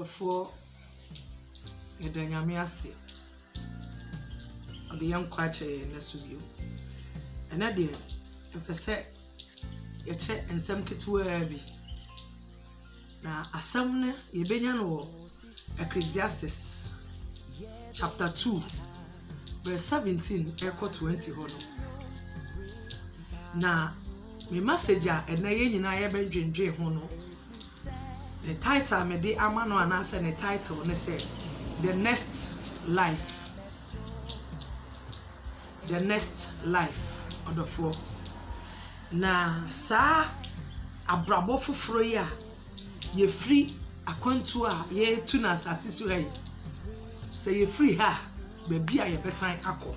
Odofo yedanyame ase ode yan kwache na subio ena de efese yeche ensem ketewa bi na asam ne yebenya no Ecclesiastes chapter 2 verse 17 echo 20 hono na me message a ena ye nyina ye bedwendwe hono. The title me de amano anase the title ne say the next life. The next life odofo. Na sa abrabo foforo ya ye free akwantu a ye tu na asase so hai. Say ye free ha be bia ye besan akọ.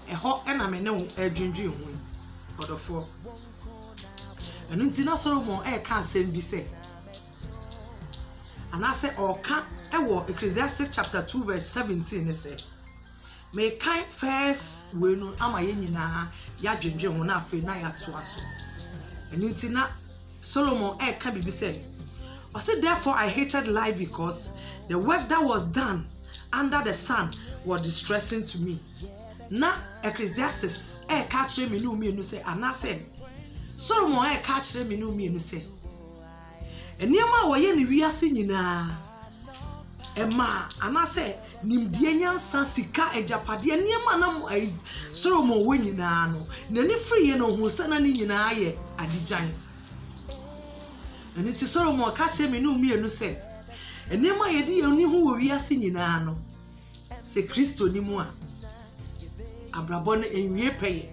Eho ena me ne wo adwendwe ho odofo. Enu nti na Solomon ka asem bi say and I say oka ewo Ecclesiastes chapter 2 verse 17 ne say me kan first we no ama ye nyina ya dwendwe ho na afi na ya to aso enti na Solomon ka bibi say I said therefore I hated life because the work that was done under the sun was distressing to me. Na Ecclesiastes ka kire me no me say ana say Solomon ka kire me no me say eniema woye ne wiase nyina ema anase nimdie nyansa sika ejapade eniema na Solomon wo nyina no nani free no hu sana ni nyina ye adijan eni ti Solomon ka che me no mienu se eniema ye di oni hu wo wiase nyina no se Kristo ni mu a abrabo no enwie peye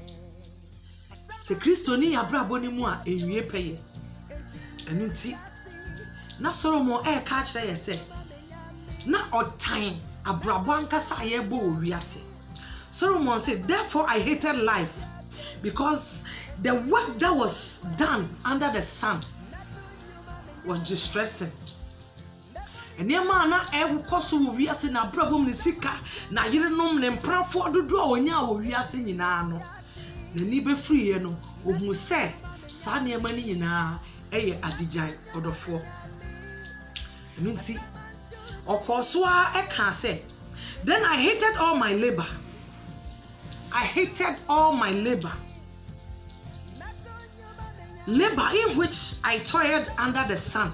se Kristo ni abrabo ni mu a enwie peye eni ti na Solomon ka kire ye say na otan abrabo ankasa ye bo wiase. Solomon said therefore I hated life because the work that was done under the sun was distressing. Eniema na koso wo wiase na abrabo ne sika na yerenom ne mprafo dodo a onya wo wiase nyina no na ni be free ye no ohun se sa ne ema ni nyina eye adijan odofo. Nunti okoswa eka say then I hated all my labor. I hated all my labor in which I toiled under the sun,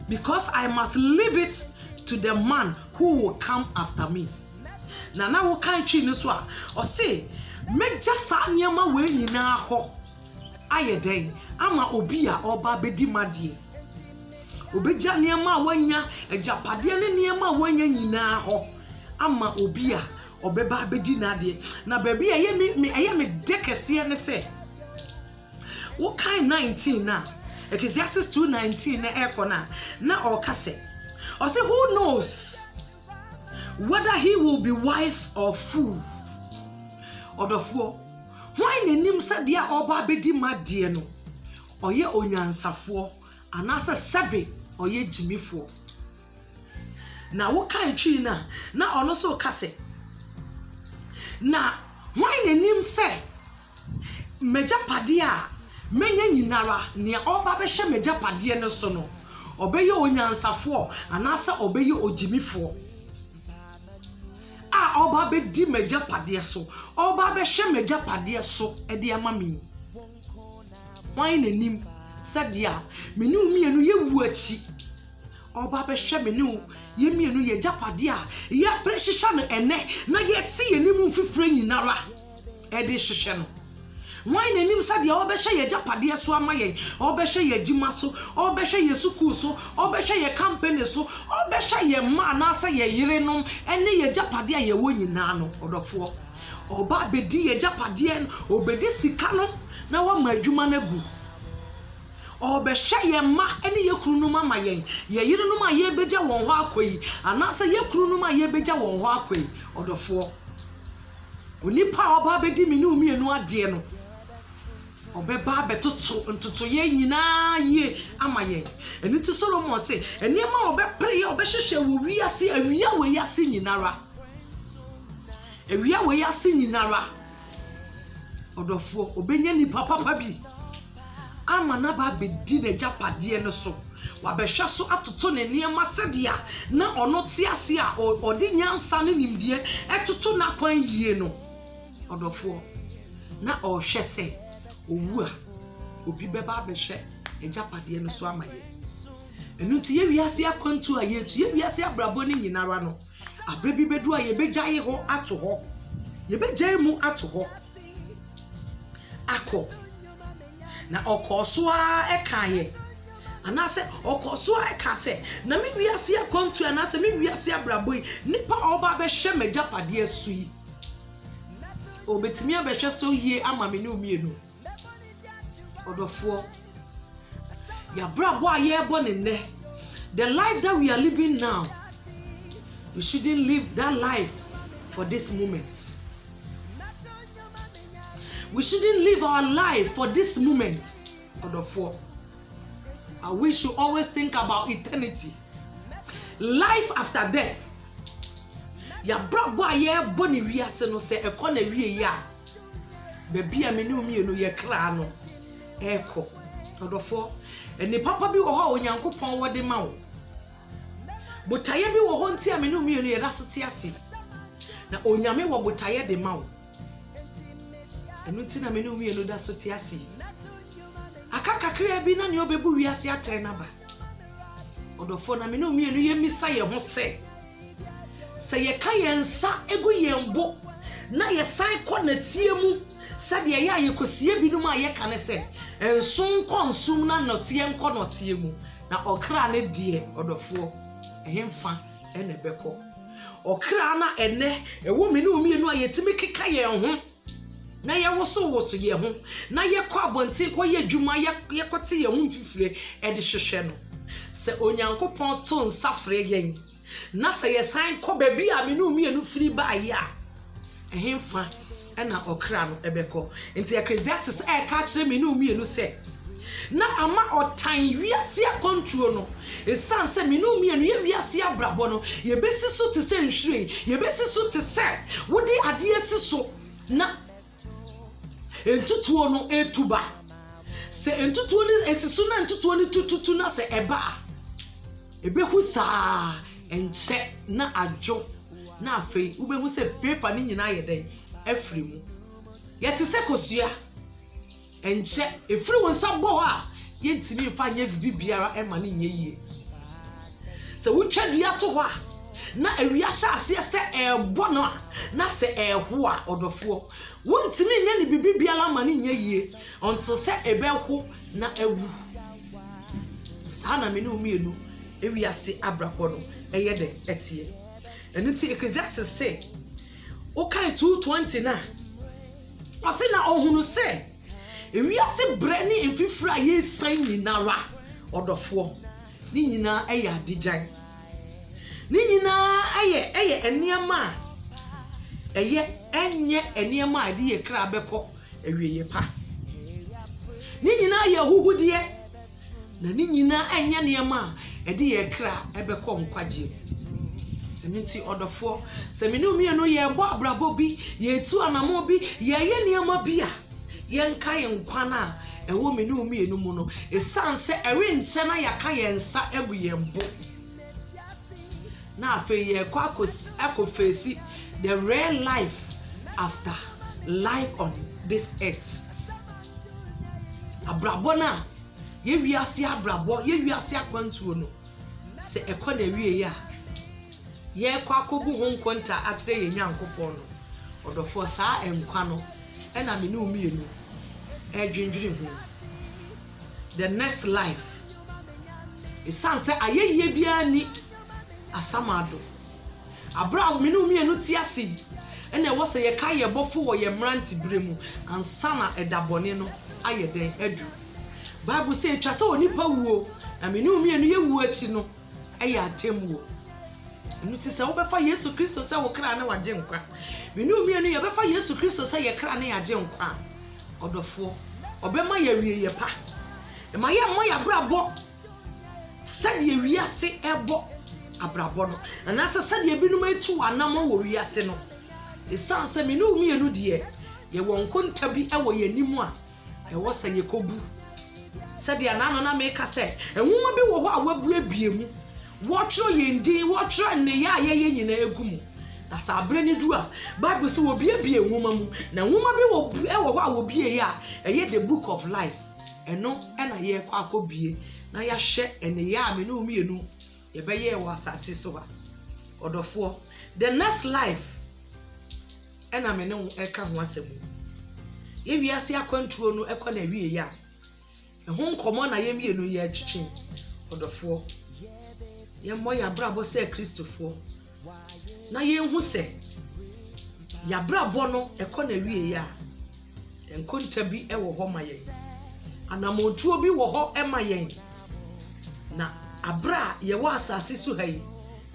because I must leave it to the man who will come after me. Na wo kan twi ni so a o say meja sa nyama we nyina ho ayeden ama obi a oba bedi madie obeja niema wanya ejapade ne niema wanya nyina ho ama obi a obeba bedi nade na baby eye me dekese ne se wo kan 19 na Ecclesiastes 2:19 na ekona na okase o say who knows whether he will be wise or fool odofo why nenim sadia oba bedi made no oye onyansafo anasa sabe oye jimifo na wo kan twi na ono so kase na why nenim se mejapade a menya nyinara ne oba be hye mejapade ne so no obeye onyansafo anasa obeye ojimifo a oba be di mejapade so oba be hye mejapade so e de amami why nenim sadia menu mienu ye wu achi oba be hye menu ye mienu ye japade a ye prehihya no ene na ye ti ye nimu fifire nyinara e de hihye no why nenim sadia oba hye ye japade so amaye oba hye ye jima so oba hye ye suku so oba hye ye company so oba hye ye ma na sa ye yirenom ene ye japade a ye wo nyina no odofo oba be di ye japade obedi sika no na wa ma adwuma na gu obehye ye ma ene ye krunu mama ye yirenom a ye beja won ho akoyi anasa ye krunu ma ye beja won ho akoyi odofo onipa oba bedi minu mienu ade no obeba betoto ntoto ye nyina ye amaye eni ti Solomon say eniema obepre ye obehhehwe wo wiase awia we yase nyinara awia we yase nyinara odofo obenya ni papa bi ama na ba bedi na japade no so wabehwe so atoto ne niam asedia na ono te ase a odi nyansa ne nimdie etoto na kwan yie no odofo na o hwe se owu a obi beba behwe japade no so amaye enu ti ye wiase akwantu a ye tu ye wiase abrabo ne nyinara no abebi bedu a ye begyaye ho ato ho ye begyaye mu ato ho akọ na okoso a ekaye anase okoso a ekase na me wiase akwantu anase me wiase abrabo yi nipa oba behwe magyapade asu yi obetimi abehwe so yie ama me ne omienu odofo ya brabo a ye bo ne ne the life that we are living now we shouldn't live that life for this moment. We shouldn't live our life for this moment. We should always think about eternity. Life after death. Ya brabo aye boni wiase no se ekọ na wie ya. Baby a menu mienu ye kra no. Eko. Odofo. Eni papa bi wo ho onyankopon wode ma wo. Botaye bi wo ho nti a menu mienu ye raso ti ase. Na onyame wo botaye de ma wo. Enu nti na menu mienu da so ti ase. Akakakra bi na ne obebu wiase atre na ba. Odofo na menu mienu ye misa ye ho se. Se ye ka ye nsa egu ye mbo na ye san kọ na tie mu sade ye ya ye kosie bi no ma ye ka ne se enson konsum na notie nkọ notie mu na okra ne die odofo ehemfa ene beko okra na ene ewo menu mienu a yetimi keka ye ho na ye woso ye ho na ye kọ abonti kọ ye dwuma ye kote ye ho mfifire e de hwehwe no se onyankopon to nsafre yen na se ye san kọ baby a menu mienu firi ba ya ehemfa ena okra no ebeko nti Ecclesiastes ka kire menu mienu se na ama otan wiase akontuo no esanse menu mienu ye wiase abrabo no ye besi so te se nhwire ye besi so te se wodi ade esi so na entutuo no etuba se entutuo ni esisu na entutuo ni tututu na se eba ebehu saa enche na adwo na afei ubehu se paper ni nyina ye den afiri mu yete se kosua enche efiri wonsa bo a yentimi mfa nya bibiara ema ni nye yie se wutwa dua to ho a na awia hyase se ebo no na se eho a odofo wontimi nya ni bibiara ma ni nye yie onto se ebeho na awu sana me no mienu ewiase abrapọ no eye de etie enuti Ecclesiastes say o kan 2:20 na o se na ohunu se ewiase brani mfifira ye san nyinara odofo ni nyina eye adigyan ni nyina eye eniema eye enye eniema ade ye kra beko ewieye pa ni nyina ye huhudie na ni nyina enye niema ade ye kra ebeko nkwaje nti odofo se menu mienu ye bo abrabo bi ye tu anamo bi ye niema bi a ye nka ye nkwana ewo menu mienu mu no esanse ere nche na yaka ye nsa egu ye mbo na afa ye kwa akofesi the real life after life on this earth abrabo na ye wiase abrabo ye wiase akwantuo no se ekọ na wie ya ye kwa kogu ho nkonta atere ye nyankopon no odofo saa enkwa no ena me no mienu edwindwiri ho the next life isanse ayeye bia ni asamado abra me no mienu ti ase ena wo se ye ka ye bofo wo ye mranti bremu ansana edabone no ayeden adu Bible say twa se onipa wuo na me no mienu ye wuo achi no eye atemwo nuti se obefa Yesu Kristo se wo kra na waje nkwa menu mienu ye befa Yesu Kristo se ye kra na yaje nkwa odofo obema ye wie ye pa e ma ye mo ya brabo se de wiase ebo abrabo no na se de ebinum etu anam wo wiase no e sanse menu mienu de ye won konta bi e wo ye nimu a e wo se ye kobu said the anano na make us say, and woman be what we be watch your yindi, watch your neya ye in a gumu. Na sa breni dua Bible say will be a woman na woman be will be a ya the book of life and no and a year kwako be na ya share and the ya me no me no ye be ye was asase odofo the next life and I me no eka ho asem ye wiase akwantuo no ekọ na wie ya e ho nkomo na ye me no ye twetwe odofo ye moya brabo se Christopher na ye hu se ya brabo no ekọ na wie ya enkonta bi ewo ho mayen anamontuo bi wo ho emayen na abra ye wa asase so hayi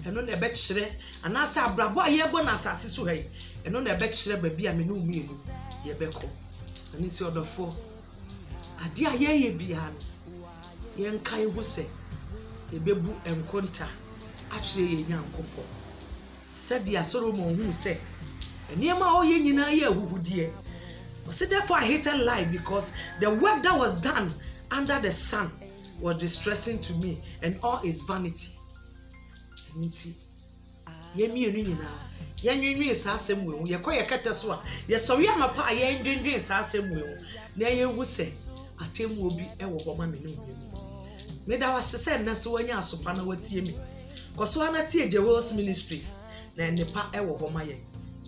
eno na ebe kire anasa abrabo aye bo na asase so hayi eno na ebe kire ba bia me no mienu ye beko ani ti odofo ade aye ye bia no ye nkan hu se ebebu enkonta akire ye nyankopɔ sadia Solomon hu se eniema o ye nyina ye ahuhudie. So therefore I hated life because the work that was done under the sun was distressing to me and all is vanity. Nti ye mienu nyina ye nwenwen sa asem we ye koye kete so a ye sori amapa ye nwenwen sa asem we na ye hu se atemu obi ewo boma me no me da wasese na so wanya asopa na watie mi koso ana tie Jewels Ministries na nepa ewo boma ye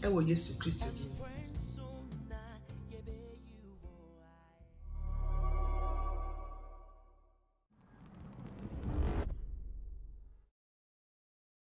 ewo Yesu Kristo.